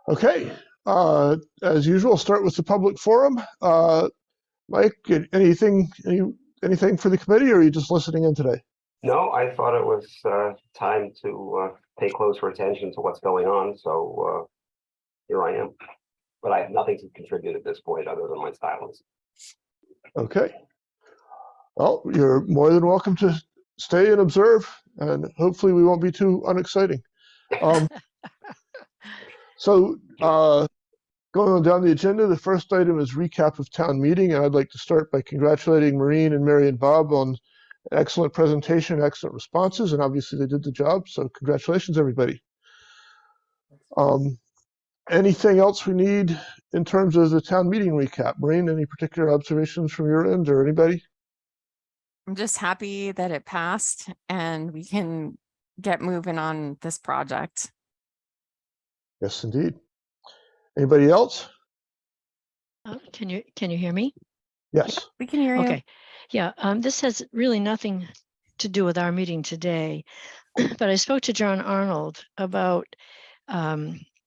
Okay, as usual, start with the public forum. Mike, anything for the committee, or are you just listening in today? No, I thought it was time to pay closer attention to what's going on. So here I am. But I have nothing to contribute at this point other than my silence. Okay. Well, you're more than welcome to stay and observe, and hopefully we won't be too unexciting. So going on down the agenda, the first item is recap of town meeting, and I'd like to start by congratulating Maureen and Mary and Bob on an excellent presentation, excellent responses, and obviously they did the job, so congratulations, everybody. Anything else we need in terms of the town meeting recap? Maureen, any particular observations from your end or anybody? I'm just happy that it passed and we can get moving on this project. Yes, indeed. Anybody else? Can you hear me? Yes. Yeah, we can hear you. Okay. Yeah, this has really nothing to do with our meeting today, but I spoke to John Arnold about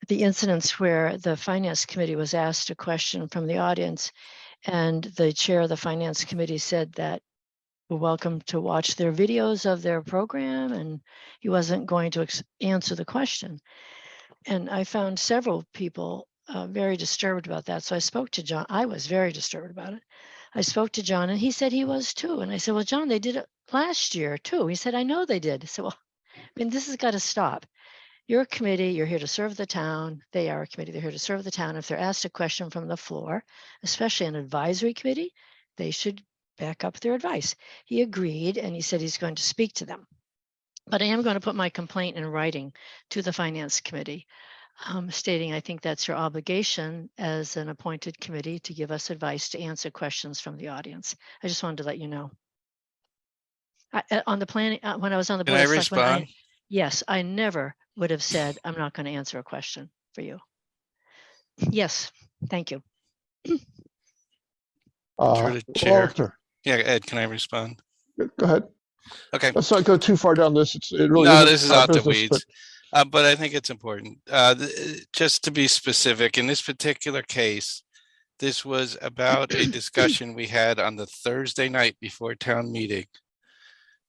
the incidents where the Finance Committee was asked a question from the audience, and the chair of the Finance Committee said that we're welcome to watch their videos of their program, and he wasn't going to answer the question. And I found several people very disturbed about that. So I spoke to John. I was very disturbed about it. I spoke to John and he said he was too. And I said, well, John, they did it last year too. He said, I know they did. So, well, I mean, this has got to stop. You're a committee, you're here to serve the town. They are a committee, they're here to serve the town. If they're asked a question from the floor, especially an advisory committee, they should back up their advice. He agreed and he said he's going to speak to them. But I am going to put my complaint in writing to the Finance Committee, stating I think that's your obligation as an appointed committee to give us advice, to answer questions from the audience. I just wanted to let you know. On the planning, when I was on the board, Can I respond? Yes, I never would have said I'm not going to answer a question for you. Yes, thank you. Through the chair. Walter. Yeah, Ed, can I respond? Go ahead. Okay. Let's not go too far down this. It really No, isn't this is our out the business, weeds. But I think it's important. Just to be specific, in this particular case, this was about a discussion we had on the Thursday night before town meeting.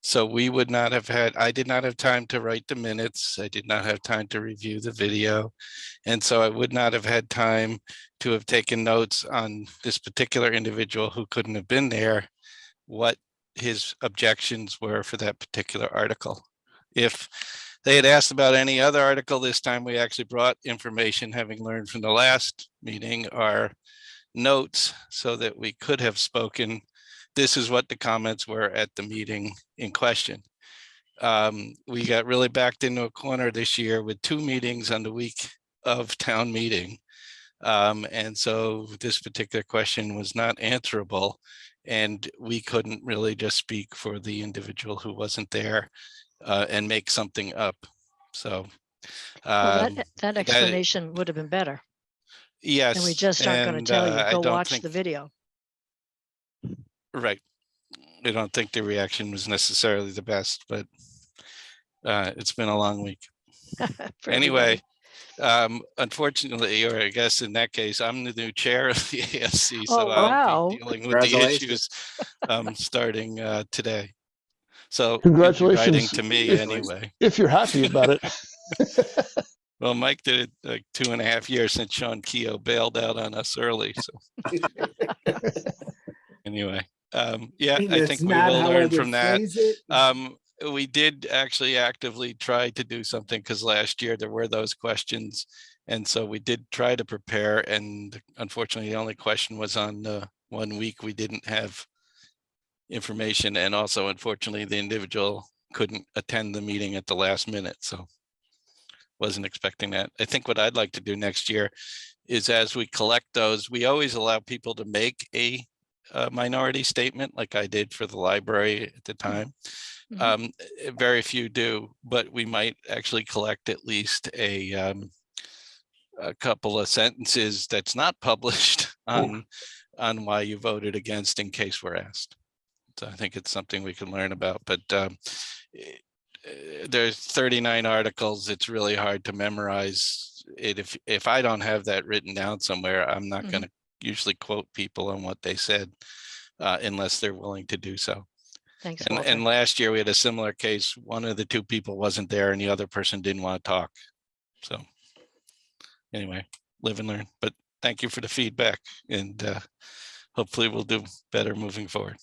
So we would not have had, I did not have time to write the minutes. I did not have time to review the video. And so I would not have had time to have taken notes on this particular individual who couldn't have been there, what his objections were for that particular article. If they had asked about any other article this time, we actually brought information, having learned from the last meeting, our notes, so that we could have spoken. This is what the comments were at the meeting in question. We got really backed into a corner this year with 2 meetings on the week of town meeting. And so this particular question was not answerable, and we couldn't really just speak for the individual who wasn't there and make something up. So well, that explanation would have been better. Yes. And we just aren't going to tell you, go watch the video. Right. I don't think the reaction was necessarily the best, but it's been a long week. Anyway, unfortunately, or I guess in that case, I'm the new chair of the ASC, so I'll be dealing with the issues starting today. So congratulations. Writing to me anyway. If you're happy about it. Well, Mike did it like 2.5 years since Sean Keogh bailed out on us early. So anyway, yeah, I think we will learn from that. We did actually actively try to do something, because last year there were those questions. And so we did try to prepare. And unfortunately, the only question was on 1 week we didn't have information. And also, unfortunately, the individual couldn't attend the meeting at the last minute. So wasn't expecting that. I think what I'd like to do next year is, as we collect those, we always allow people to make a minority statement, like I did for the library at the time. Very few do, but we might actually collect at least a couple of sentences that's not published on why you voted against, in case we're asked. So I think it's something we can learn about. But there's 39 articles. It's really hard to memorize if I don't have that written down somewhere, I'm not Mhm. going to usually quote people on what they said unless they're willing to do so. Thanks, And Walter. last year we had a similar case. One of the two people wasn't there and the other person didn't want to talk. So anyway, live and learn. But thank you for the feedback, and hopefully we'll do better moving forward.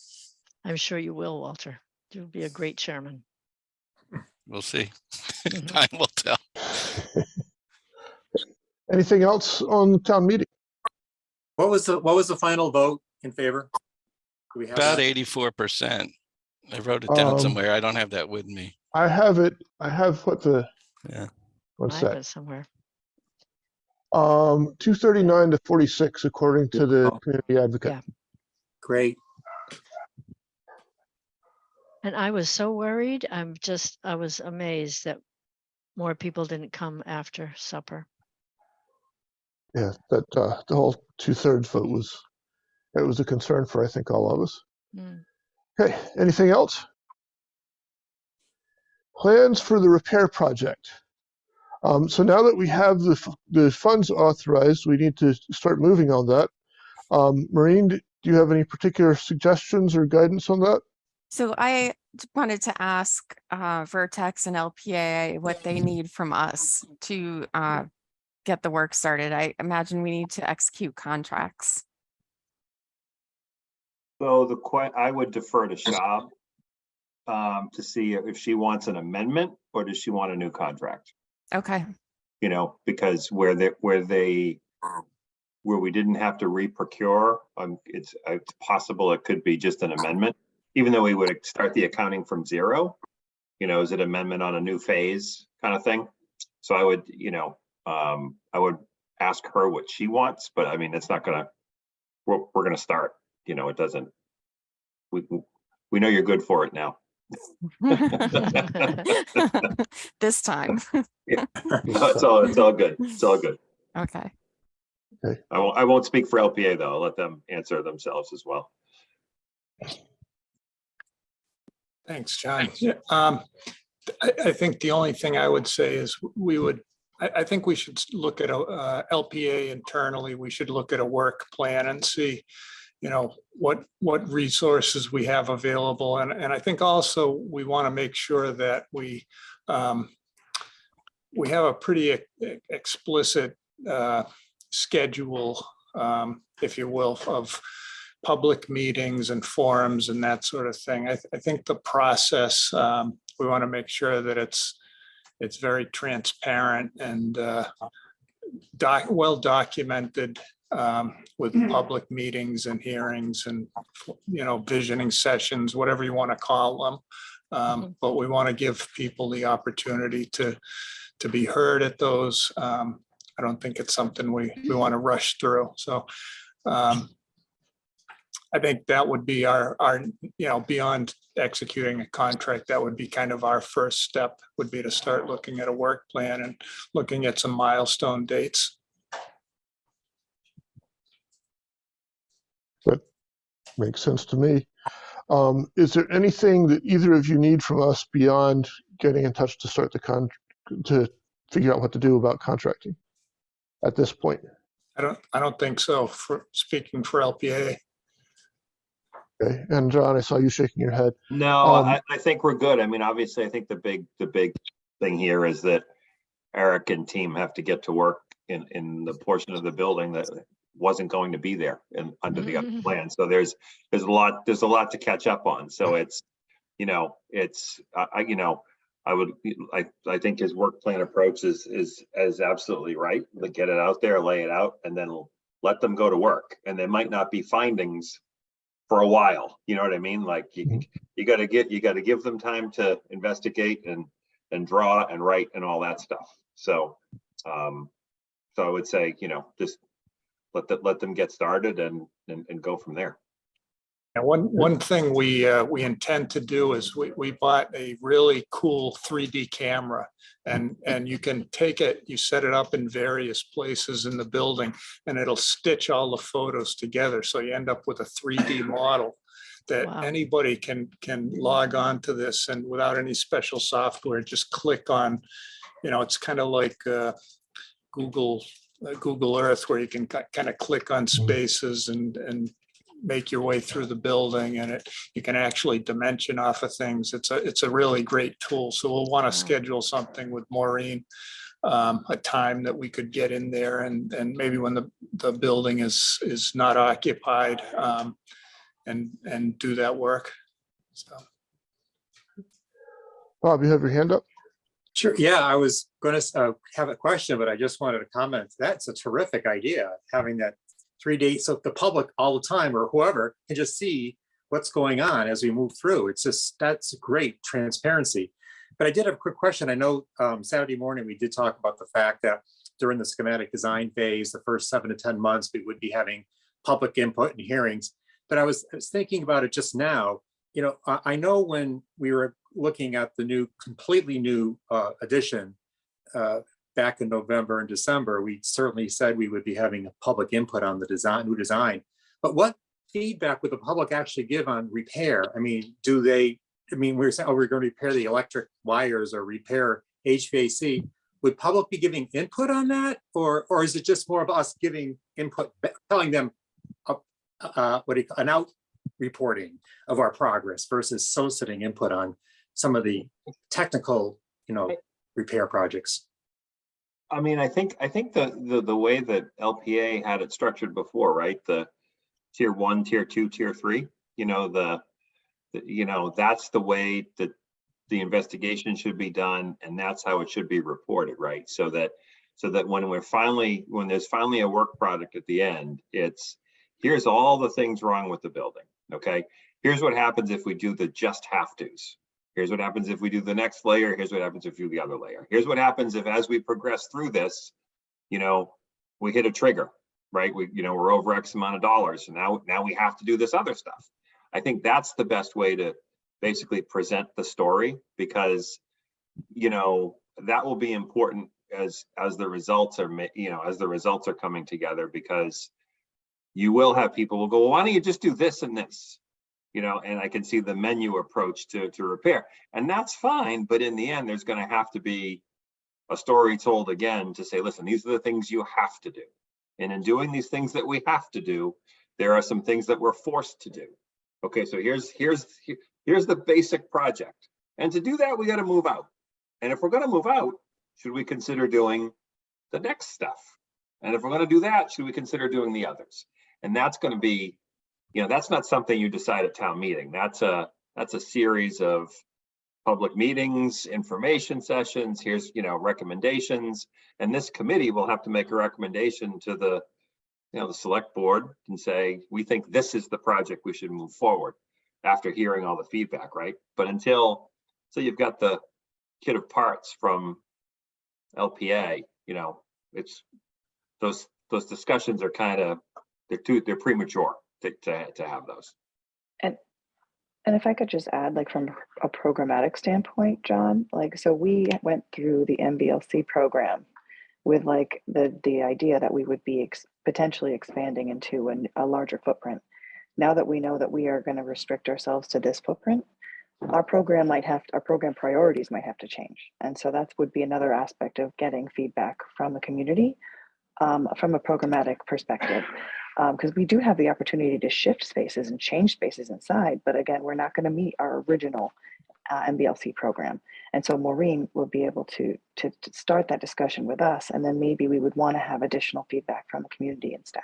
I'm sure you will, Walter. You'll be a great chairman. We'll see. Mhm. Time will tell. Anything else on the town meeting? What was the final vote in favor? Do we have About that? 84%. I wrote it down Um, somewhere. I don't have that with me. I have it. I have what the, Yeah. one I have sec. it somewhere. 239 to 46, according to the Oh. community advocate. Yeah. Great. And I was so worried. I was amazed that more people didn't come after supper. Yeah, that the whole 2/3 vote was a concern for, I think, all of us. Mm. Okay, anything else? Plans for the repair project. So now that we have the funds authorized, we need to start moving on that. Maureen, do you have any particular suggestions or guidance on that? So I wanted to ask Vertex and LPA what they need from us to get the work started. I imagine we need to execute contracts. So I would defer to Shab to see if she wants an amendment or does she want a new contract? Okay. You know, because where we didn't have to re-procure, it's possible it could be just an amendment, even though we would start the accounting from zero. You know, is it amendment on a new phase kind of thing? So I would, I would ask her what she wants, but I mean, it's not gonna. We're gonna start. You know, it doesn't. We know you're good for it now. This time. Yeah, no, it's all good. It's all good. Okay. I won't speak for LPA though. I'll let them answer themselves as well. Thanks, John. I think the only thing I would say is I think we should look at a LPA internally. We should look at a work plan and see, what resources we have available. And I think also we want to make sure that we have a pretty explicit schedule, if you will, of public meetings and forums and that sort of thing. I think the process, we want to make sure that it's very transparent and well documented, with public meetings and hearings and visioning sessions, whatever you want to call them. But we want to give people the opportunity to be heard at those. I don't think it's something we want to rush through. So I think that would be our beyond executing a contract, that would be kind of our first step, would be to start looking at a work plan and looking at some milestone dates. That makes sense to me. Is there anything that either of you need from us beyond getting in touch to start to figure out what to do about contracting at this point? I don't think so, for speaking for LPA. Okay, and John, I saw you shaking your head. No, I think we're good. I mean, obviously, I think the big thing here is that Eric and team have to get to work in the portion of the building that wasn't going to be there and under the other plan. So there's a lot to catch up on. So it's, I think his work plan approach is absolutely right. Like, get it out there, lay it out, and then let them go to work. And there might not be findings for a while. You know what I mean? Like, you got to give them time to investigate and draw and write and all that stuff. So I would say, just let them get started and go from there. And one thing we intend to do is we bought a really cool 3D camera, and you can take it, you set it up in various places in the building, and it'll stitch all the photos together. So you end up with a 3D model that Wow. anybody can log on to this, and without any special software, just click on, it's kind of like Google Earth where you can kind of click on spaces and make your way through the building, and you can actually dimension off of things. It's a really great tool. So we'll want to schedule something with Maureen, a time that we could get in there and maybe when the building is not occupied, and do that work. So. Bob, you have your hand up? Sure. Yeah, I was going to have a question, but I just wanted to comment. That's a terrific idea, having that 3 days so the public all the time or whoever can just see what's going on as we move through. It's just, that's great transparency. But I did have a quick question. I know Saturday morning we did talk about the fact that during the schematic design phase, the first 7 to 10 months, we would be having public input and hearings. But I was thinking about it just now. You know, I know when we were looking at the completely new edition back in November and December, we certainly said we would be having a public input on the new design. But what feedback would the public actually give on repair? I mean, we're saying, oh, we're going to repair the electric wires or repair HVAC. Would public be giving input on that? Or is it just more of us giving input, telling them an out reporting of our progress versus soliciting input on some of the technical, repair projects? I mean, I think the way that LPA had it structured before, right? The tier 1, tier 2, tier 3, that's the way that the investigation should be done, and that's how it should be reported, right? So that when there's finally a work product at the end, it's here's all the things wrong with the building. Okay, here's what happens if we do the just have to's. Here's what happens if we do the next layer. Here's what happens if we do the other layer. Here's what happens if, as we progress through this, we hit a trigger, right? We're over X amount of dollars, and now we have to do this other stuff. I think that's the best way to basically present the story, because that will be important as the results are coming together, because you will have people will go, well, why don't you just do this and this? And I can see the menu approach to repair, and that's fine. But in the end, there's going to have to be a story told again to say, listen, these are the things you have to do. And in doing these things that we have to do, there are some things that we're forced to do. Okay, so here's the basic project. And to do that, we got to move out. And if we're going to move out, should we consider doing the next stuff? And if we're going to do that, should we consider doing the others? And that's going to be, that's not something you decide at town meeting. That's a series of public meetings, information sessions. Here's, recommendations. And this committee will have to make a recommendation to the select board and say, we think this is the project we should move forward after hearing all the feedback, right? But so you've got the kit of parts from LPA, it's those discussions are kind of, they're premature to have those. And if I could just add, from a programmatic standpoint, John, so we went through the MBLC program with the idea that we would be potentially expanding into a larger footprint. Now that we know that we are going to restrict ourselves to this footprint, our program priorities might have to change. And so that would be another aspect of getting feedback from the community from a programmatic perspective. Because we do have the opportunity to shift spaces and change spaces inside, but again, we're not going to meet our original MBLC program. And so Maureen will be able to start that discussion with us, and then maybe we would want to have additional feedback from the community and staff.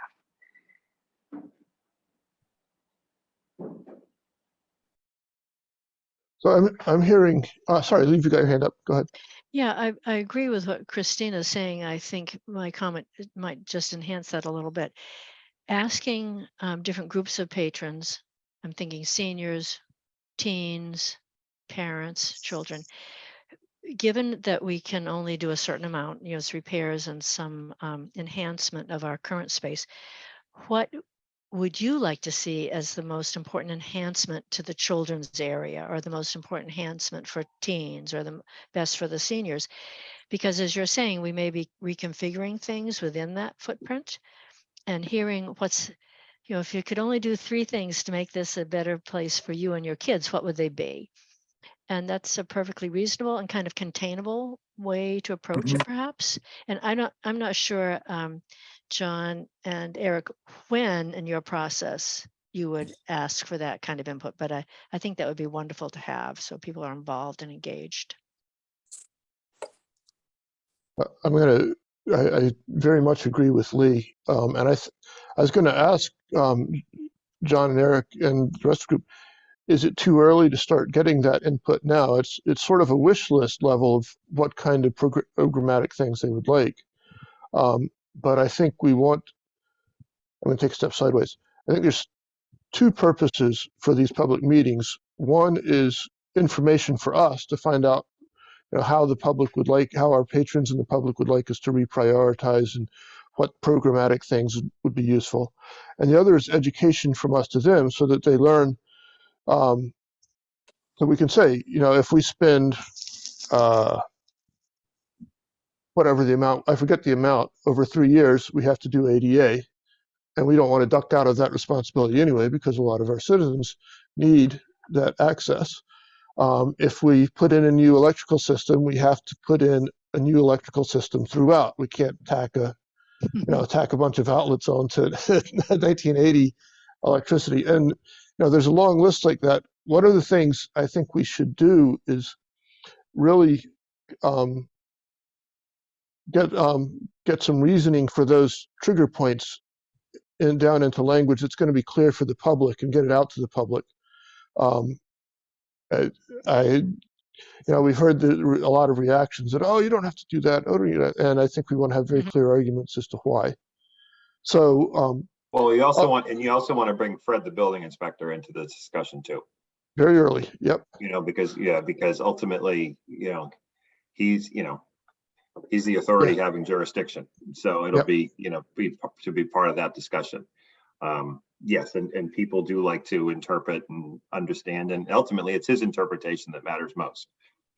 So I'm hearing, sorry, Lee, you got your hand up. Go ahead. Yeah, I agree with what Christina's saying. I think my comment might just enhance that a little bit. Asking different groups of patrons, I'm thinking seniors, teens, parents, children, given that we can only do a certain amount, it's repairs and some enhancement of our current space, what would you like to see as the most important enhancement to the children's area, or the most important enhancement for teens, or the best for the seniors? Because as you're saying, we may be reconfiguring things within that footprint, and hearing what's, if you could only do 3 things to make this a better place for you and your kids, what would they be? And that's a perfectly reasonable and kind of containable way to approach it perhaps. And I'm not sure, John and Eric, when in your process you would ask for that kind of input, but I think that would be wonderful to have so people are involved and engaged. I very much agree with Lee. And I was going to ask John and Eric and the rest of the group, is it too early to start getting that input now? It's sort of a wish list level of what kind of programmatic things they would like. But I think I'm going to take a step sideways. I think there's two purposes for these public meetings. One is information for us to find out how the public would like, how our patrons and the public would like us to reprioritize and what programmatic things would be useful. And the other is education from us to them so that they learn, so we can say, if we spend whatever the amount, I forget the amount, over 3 years, we have to do ADA. And we don't want to duck out of that responsibility anyway, because a lot of our citizens need that access. If we put in a new electrical system, we have to put in a new electrical system throughout. We can't tack a bunch of outlets onto 1980 electricity. And there's a long list like that. One of the things I think we should do is really get some reasoning for those trigger points down into language that's going to be clear for the public and get it out to the public. We've heard a lot of reactions that, oh, you don't have to do that. And I think we want to have very clear arguments as to why. So, well, you also want to bring Fred, the building inspector, into the discussion too. Very early. Yep. Because ultimately, he's the authority having jurisdiction. So it'll be to be part of that discussion. Yes, and people do like to interpret and understand, and ultimately it's his interpretation that matters most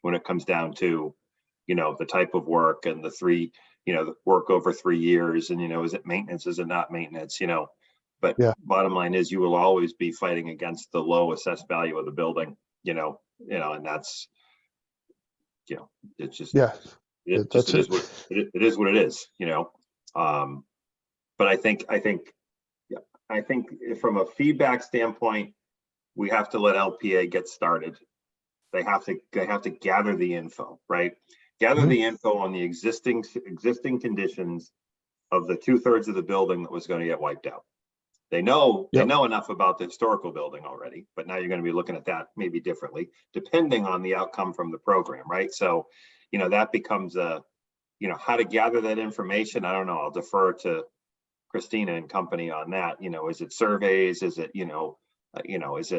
when it comes down to, the type of work and the work over 3 years, and, is it maintenance, is it not maintenance, but bottom line is you will always be fighting against the low assessed value of the building, and that's, it's just, it is what it is, but I think from a feedback standpoint, we have to let LPA get started. They have to gather the info, right? Gather the info on the existing conditions of the 2/3 of the building that was going to get wiped out. They know enough about the historical building already, but now you're going to be looking at that maybe differently, depending on the outcome from the program, right? So, that becomes how to gather that information. I don't know. I'll defer to Christina and company on that. Is it surveys? Is it, is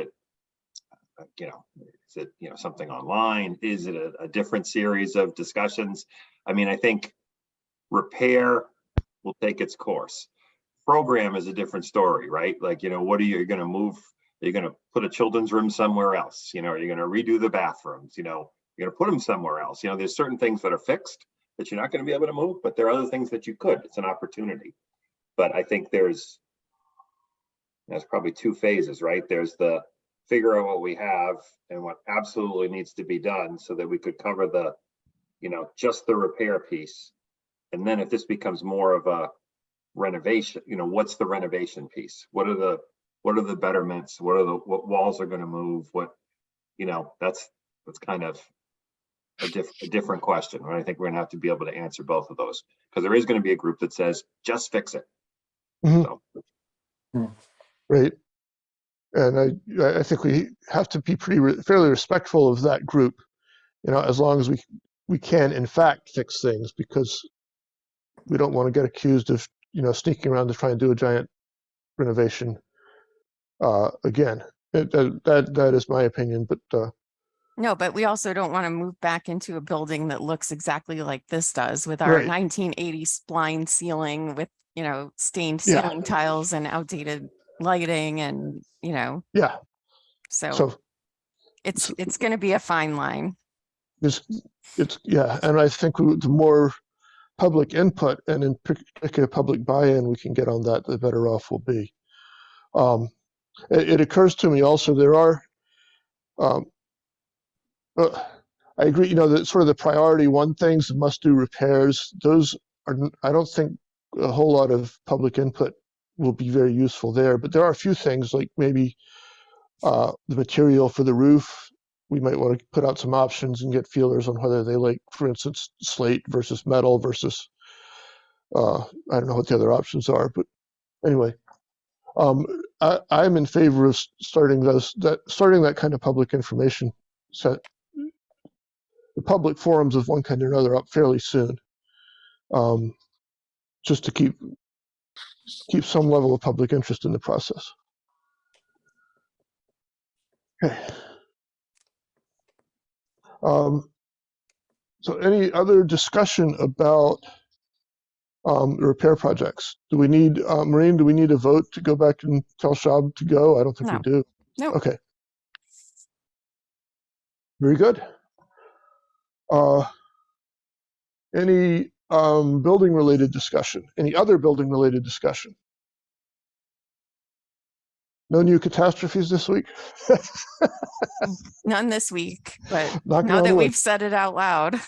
it something online? Is it a different series of discussions? I think repair will take its course. Program is a different story, right? Like, what are you going to move? Are you going to put a children's room somewhere else? Are you going to redo the bathrooms? You're going to put them somewhere else. There's certain things that are fixed that you're not going to be able to move, but there are other things that you could. It's an opportunity. But I think there's probably two phases, right? There's the figure out what we have and what absolutely needs to be done so that we could cover the, just the repair piece. And then if this becomes more of a renovation, what's the renovation piece? What are the betterments? What walls are going to move? That's kind of a different question. Right? I think we're going to have to be able to answer both of those, because there is going to be a group that says, just fix it. So. Right. And I think we have to be fairly respectful of that group, as long as we can in fact fix things, because we don't want to get accused of sneaking around to try and do a giant renovation again. That is my opinion, but no, but we also don't want to move back into a building that looks exactly like this does, with our 1980 spline ceiling with stained ceiling tiles and outdated lighting, and so it's going to be a fine line. It's and I think the more public input, and in particular public buy-in, we can get on that, the better off we'll be. It occurs to me also there are I agree, you know, that sort of the priority one things, must do repairs, those are, I don't think a whole lot of public input will be very useful there, but there are a few things like maybe the material for the roof. We might want to put out some options and get feelers on whether they like, for instance, slate versus metal versus, I don't know what the other options are, but anyway. I'm in favor of starting that kind of public information set, the public forums of one kind or another up fairly soon, just to keep some level of public interest in the process. Okay. So any other discussion about the repair projects? Do we need, Maureen, do we need a vote to go back and tell Shab to go? I don't think we No. do. No. Okay. Very good. Any building related discussion? Any other building related discussion? No new catastrophes this week? None this week, but Knocking now on that wood. we've said it out loud.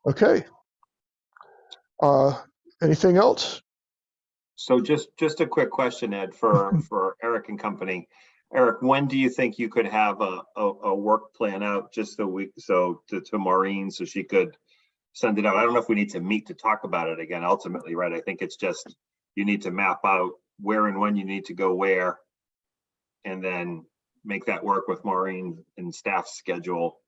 Okay. Anything else? So just a quick question, Ed, for Eric and company. Eric, when do you think you could have a work plan out just to Maureen so she could send it out? I don't know if we need to meet to talk about it again ultimately, right? I think it's just you need to map out where and when you need to go where, and then make that work with Maureen and staff's schedule,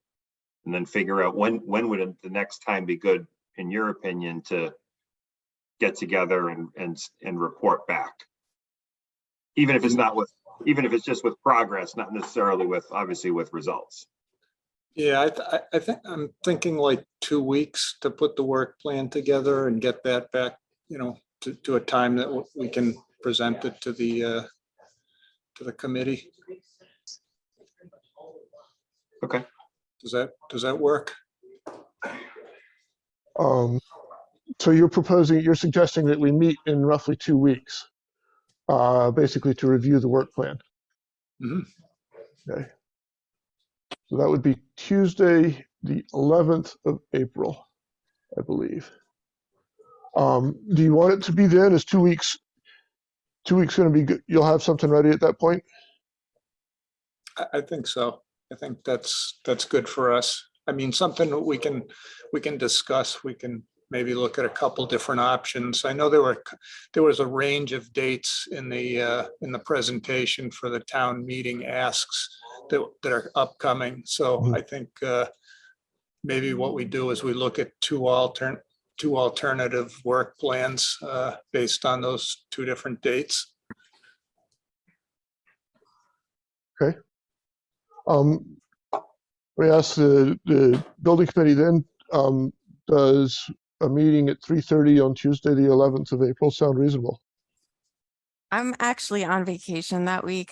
and then figure out when would the next time be good, in your opinion, to get together and report back, even if it's just with progress, not necessarily with, obviously, with results. Yeah, I think I'm thinking like 2 weeks to put the work plan together and get that back, to a time that we can present it to the committee. Okay. Does that work? So you're suggesting that we meet in roughly 2 weeks, basically to review the work plan. Mm-hmm. Okay. So that would be Tuesday, the 11th of April, I believe. Do you want it to be then? Is 2 weeks going to be good? You'll have something ready at that point? I think so. I think that's good for us. I mean, something that we can discuss. We can maybe look at a couple different options. I know there was a range of dates in the presentation for the town meeting asks that are upcoming. So I think maybe what we do is we look at two alternative work plans based on those 2 different dates. Okay. We asked the building committee then, does a meeting at 3:30 on Tuesday, the 11th of April sound reasonable? I'm actually on vacation that week,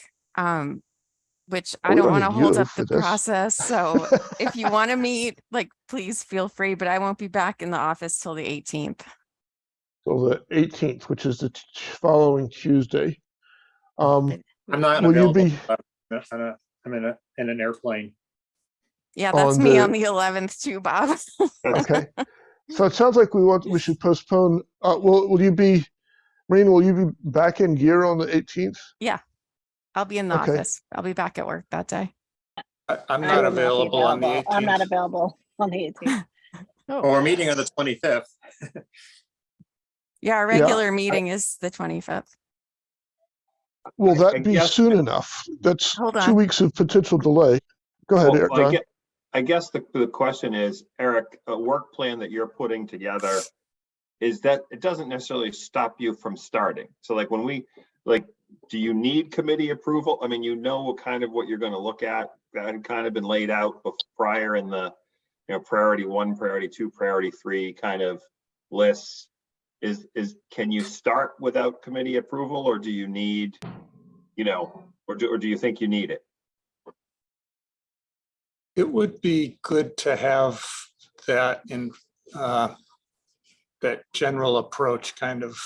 which I We don't don't want to need hold you up for the this. process. So if you want to meet, please feel free, but I won't be back in the office till the 18th. So the 18th, which is the following Tuesday. I'm not Will you available. be I'm in an airplane. Yeah, that's me on the 11th too, Bob. Okay. So it sounds like we should postpone. Will you be, Maureen, will you be back in gear on the 18th? Yeah, I'll be in the Okay. office. I'll be back at work that day. I'm I not will be available on the 18th. I'm not available on the 18th. Well, we're meeting on the 25th. Yeah, our regular meeting is the 25th. Will I that be guess- soon enough? That's Hold 2 on. weeks of potential delay. Go ahead, Well, Eric. John. I guess the question is, Eric, a work plan that you're putting together, is that it doesn't necessarily stop you from starting. So like when do you need committee approval? I mean, what you're going to look at, that had kind of been laid out prior in the, priority 1, priority 2, priority 3 kind of lists. Can you start without committee approval, or do you need, or do you think you need it? It would be good to have that in that general approach kind of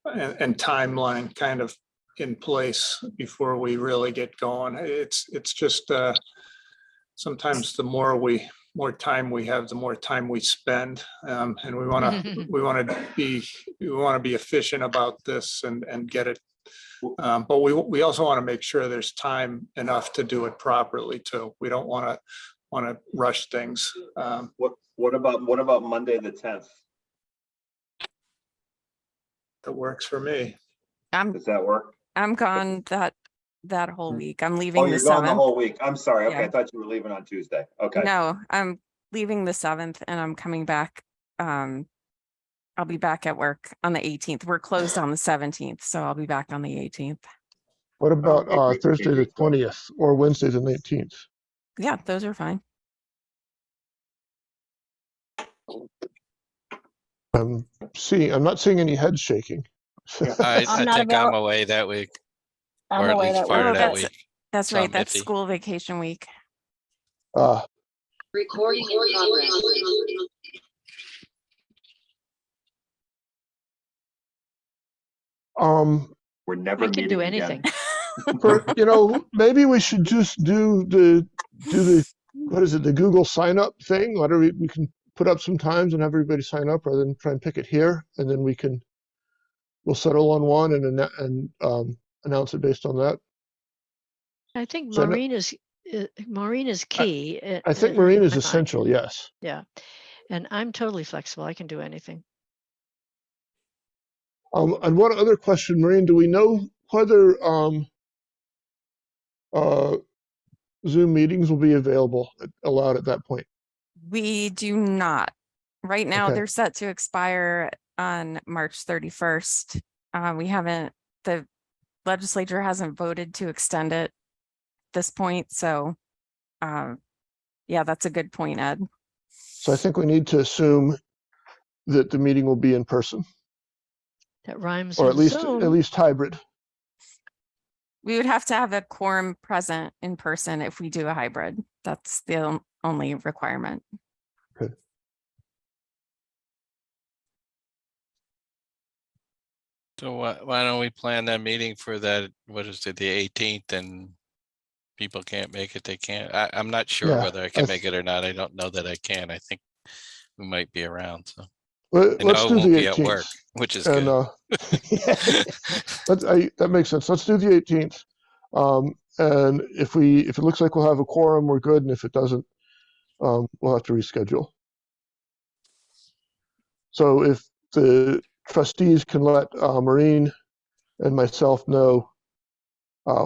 and timeline kind of in place before we really get going. It's just sometimes the more time we have, the more time we spend, and we want to be efficient about this and get it. But we also want to make sure there's time enough to do it properly too. We don't want to rush things. What about Monday the 10th? That works for me. Does that work? I'm gone that whole week. I'm Oh, leaving the you're gone the 7th. whole week. I'm sorry. Okay, Yeah. I thought you were leaving on Tuesday. Okay. No, I'm leaving the 7th and I'm coming back. I'll be back at work on the 18th. We're closed on the 17th, so I'll be back on the 18th. What about Okay, Thursday the 20th or Wednesday the 19th? Yeah, those are fine. I'm not seeing any heads shaking. I I'm not think I'm avail- away that week, I'm or at away least that part of week. that week. That's So right. I'm That's iffy. school vacation week. Recording in progress. We're never I can do meeting again. anything. Maybe we should just do the what is it, the Google sign up thing? Whatever, we can put up some times and have everybody sign up rather than try and pick it here, and then we'll settle on one and announce it based on that. I think So I know- Maureen is key. I think in Marine my is mind. essential, yes. Yeah, and I'm totally flexible. I can do anything. And one other question, Marine, do we know whether Zoom meetings will be allowed at that point? We do not. Right now, Okay. they're set to expire on March 31st. The legislature hasn't voted to extend it at this point. So, yeah, that's a good point, Ed. So I think we need to assume that the meeting will be in person, That rhymes or with at Zoom. least hybrid. We would have to have a quorum present in person if we do a hybrid. That's the only requirement. So why don't we plan that meeting for that, what is it, the 18th, and people can't make it, they can't. I'm not sure Yeah, whether I can make it or not. I don't know that I can. I think we might be around, so. I Let's know I do won't the be at 18th. work, which is And good. that makes sense. Let's do the 18th. And if it looks like we'll have a quorum, we're good. And if it doesn't, we'll have to reschedule. So if the trustees can let Maureen and myself know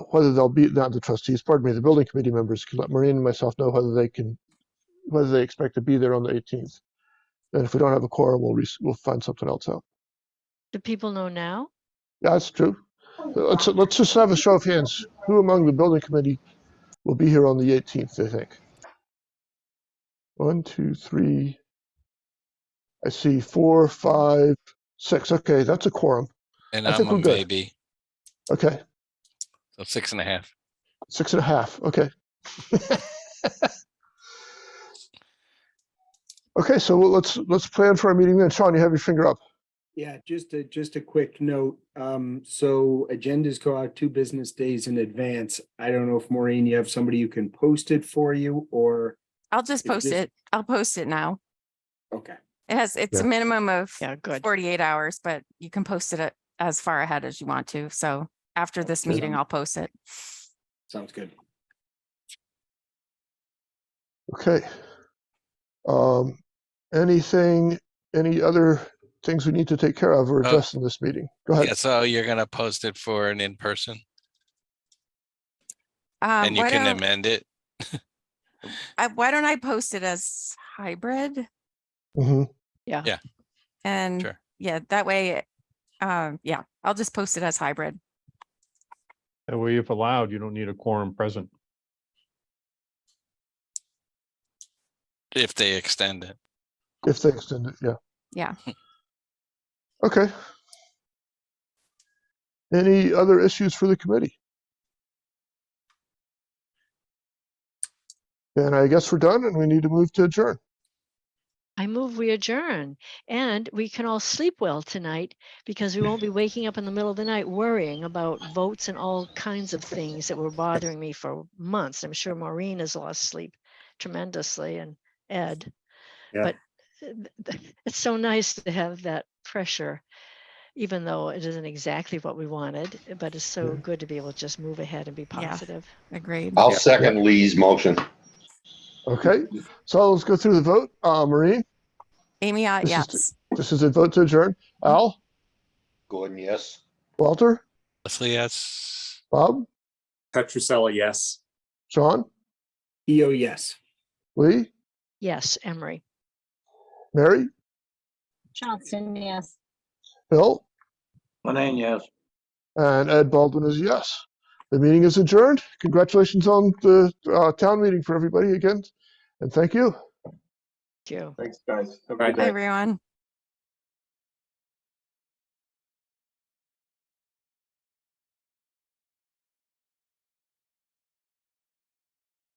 whether they'll be, not the trustees, pardon me, the building committee members can let Maureen and myself know whether they expect to be there on the 18th. And if we don't have a quorum, we'll find something else out. Do people know now? Yeah, that's true. Let's just have a show of hands. Who among the building committee will be here on the 18th, I think? 1, 2, 3. I see 4, 5, 6. Okay, that's a quorum. And I think I'm a we're good. maybe, Okay, so 6.5. 6.5. Okay. Okay, so let's plan for our meeting then. Sean, you have your finger up. Yeah, just a quick note. So agendas go out 2 business days in advance. I don't know if Maureen, you have somebody who can post it for you, or I'll just Is post this- it. I'll post it now. okay. It's Yeah. a minimum of Yeah, good. 48 hours, but you can post it as far ahead as you want to. So after this Okay. meeting, I'll post it. Sounds good. Okay. Any other things we need to take care of or address in this meeting? Go ahead. Yeah, so you're gonna post it for an in-person, and you Why can don't amend it. why don't I post it as hybrid? Hmm. And Sure. yeah, that way, yeah, I'll just post it as hybrid. That way, if allowed, you don't need a quorum present. If they extend it. If they extend it, yeah. Yeah. Okay. Any other issues for the committee? Then I guess we're done and we need to move to adjourn. I move we adjourn, and we can all sleep well tonight because we won't be waking up in the middle of the night worrying about votes and all kinds of things that were bothering me for months. I'm sure Maureen has lost sleep tremendously, and Ed. Yeah. But it's so nice to have that pressure, even though it isn't exactly what we wanted, but it's so good to be able to just move ahead and be Yeah. positive. Agreed. I'll Yeah. second Lee's motion. Okay, so let's go through the vote. Maureen, Amy, yes. this is a vote to adjourn. Al, Gordon, yes. Walter, Leslie, yes. Bob, Petrusella, yes. Sean, EO, yes. Lee, Yes, Emery. Mary, Johnston, yes. Bill, Monahan, yes. and Ed Baldwin is yes. The meeting is adjourned. Congratulations on the town meeting for everybody again, and thank you. Thank you. Thanks, guys. Have a Right. good Hi, day. everyone.